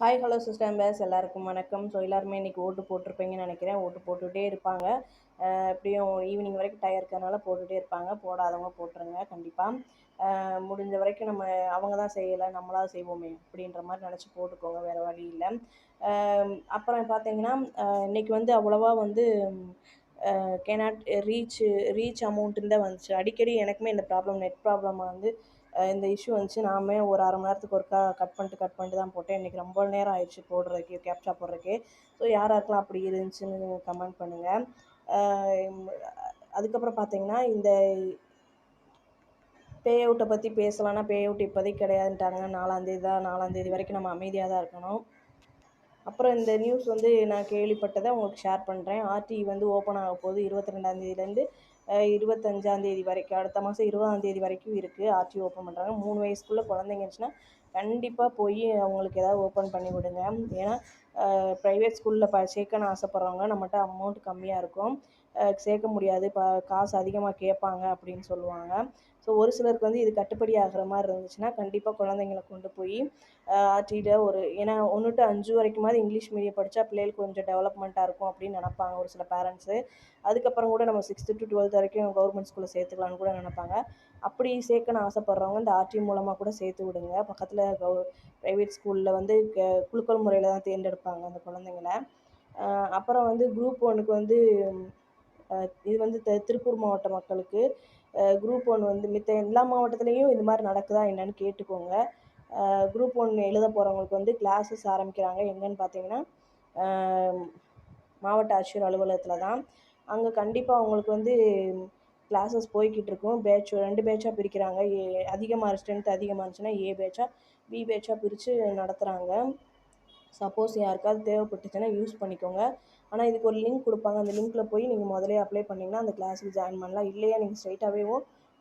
Hi hello sister base எல்லாருக்கும் வணக்கம். So எல்லாருமே இன்றைக்கி ஓட்டு போட்டிருப்பீங்கன்னு நினைக்கிறேன். ஓட்டு போட்டுகிட்டே இருப்பாங்க. எப்படியும் ஈவினிங் வரைக்கும் டயம் இருக்கிறதுனால போட்டுகிட்டே இருப்பாங்க. போடாதவங்க போட்டுருங்க கண்டிப்பாக. முடிஞ்ச வரைக்கும் நம்ம அவங்க தான் செய்யலை நம்மளாக செய்வோமே அப்படின்ற மாதிரி நினச்சி போட்டுக்கோங்க, வேறு வழி இல்லை. அப்புறம் பார்த்தீங்கன்னா இன்றைக்கி வந்து அவ்வளோவா வந்து கேனாட் ரீச் அமௌண்ட்டுன்னு தான் வந்துச்சு. அடிக்கடி எனக்குமே இந்த ப்ராப்ளம், நெட் ப்ராப்ளமாக வந்து இந்த இஷ்யூ வந்துச்சு. நாமே ஒரு அரை மணி நேரத்துக்கு ஒருக்கா கட் பண்ணிட்டு தான் போட்டேன். இன்றைக்கி ரொம்ப நேரம் ஆயிடுச்சு போடுறதுக்கு, கேப்சா போடுறதுக்கு. ஸோ யாருக்கெல்லாம் அப்படி இருந்துச்சுன்னு கமெண்ட் பண்ணுங்கள். அதுக்கப்புறம் பார்த்தீங்கன்னா இந்த பே அவுட்டை பற்றி பேசலான்னா, பே அவுட் இப்போதைக்கு கிடையாதுன்ட்டாங்க. 4ஆந்தேதி தான், 4ஆந்தேதி வரைக்கும் நம்ம அமைதியாக தான் இருக்கணும். அப்புறம் இந்த நியூஸ் வந்து நான் கேள்விப்பட்டதை உங்களுக்கு ஷேர் பண்ணுறேன். ஆர்டி வந்து ஓப்பன் ஆக போகுது 22ஆந்தேதியிலேருந்து 25ஆந்தேதி வரைக்கும், அடுத்த மாதம் 20ஆந்தேதி வரைக்கும் இருக்குது. ஆர்டி ஓப்பன் பண்ணுறாங்க. 3 வயசுக்குள்ளே குழந்தைங்க இருந்துச்சுன்னா கண்டிப்பாக போய் அவங்களுக்கு ஏதாவது ஓப்பன் பண்ணி விடுங்க. ஏன்னா ப்ரைவேட் ஸ்கூலில் சேர்க்கணும்னு ஆசைப்பட்றவங்க, நம்மகிட்ட அமௌண்ட் கம்மியாக இருக்கும், சேர்க்க முடியாது, காசு அதிகமாக கேட்பாங்க அப்படின்னு சொல்லுவாங்க. ஸோ ஒரு சிலருக்கு வந்து இது கட்டுப்படி ஆகிற மாதிரி இருந்துச்சுன்னா கண்டிப்பாக குழந்தைங்கள கொண்டு போய் ஆர்டியில் ஏன்னா 1 to 5 வரைக்குமாவது இங்கிலீஷ் மீடியம் படித்தா பிள்ளைகளுக்கு கொஞ்சம் டெவலப்மெண்ட்டாக இருக்கும் அப்படின்னு நினப்பாங்க ஒரு சில பேரண்ட்ஸு. அதுக்கப்புறம் கூட நம்ம 6th to 12th வரைக்கும் கவர்மெண்ட் ஸ்கூலில் சேர்த்துக்கலான்னு கூட நினைப்பாங்க. அப்படி சேர்க்கணும்னு ஆசைப்பட்றவங்க இந்த ஆர்டி மூலமாக கூட சேர்த்து விடுங்க. பக்கத்தில் ப்ரைவேட் ஸ்கூலில் வந்து குலுக்கல் முறையில் தான் தேர்ந்தெடுப்பாங்க அந்த குழந்தைங்கள. அப்புறம் வந்து குரூப் 1க்கு வந்து இது வந்து திருப்பூர் மாவட்ட மக்களுக்கு குரூப் 1 வந்து மித்த எல்லா மாவட்டத்துலேயும் இது மாதிரி நடக்குதா என்னன்னு கேட்டுக்கோங்க. குரூப் 1 எழுத போகிறவங்களுக்கு வந்து கிளாஸஸ் ஆரம்பிக்கிறாங்க. எங்கன்னு பார்த்தீங்கன்னா மாவட்ட ஆட்சியர் அலுவலகத்தில் தான். அங்கே கண்டிப்பாக அவங்களுக்கு வந்து கிளாஸஸ் போய்கிட்டு இருக்கும். 2 பேட்சாக பிரிக்கிறாங்க. அதிகமாக ஸ்ட்ரென்த் அதிகமாக இருந்துச்சுன்னா ஏ பேட்சாக, பி பேட்சாக பிரித்து நடத்துகிறாங்க. சப்போஸ் யாருக்காவது தேவைப்பட்டுச்சுன்னா யூஸ் பண்ணிக்கோங்க. ஆனால் இதுக்கு ஒரு லிங்க் கொடுப்பாங்க. அந்த லிங்க்கில் போய் நீங்கள் முதலே அப்ளை பண்ணிங்கன்னா அந்த கிளாஸுக்கு ஜாயின் பண்ணலாம். இல்லையா நீங்கள் ஸ்ட்ரைட்டாகவே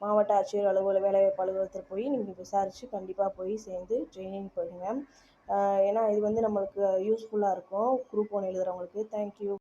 மாவட்ட ஆட்சியர் வேலைவாய்ப்பு அலுவலகத்தில் போய் நீங்கள் விசாரித்து கண்டிப்பாக போய் சேர்ந்து ட்ரைனிங் போயிடுங்க. ஏன்னா இது வந்து நம்மளுக்கு யூஸ்ஃபுல்லாக இருக்கும் குரூப் 1 எழுதுகிறவங்களுக்கு. தேங்க்யூ.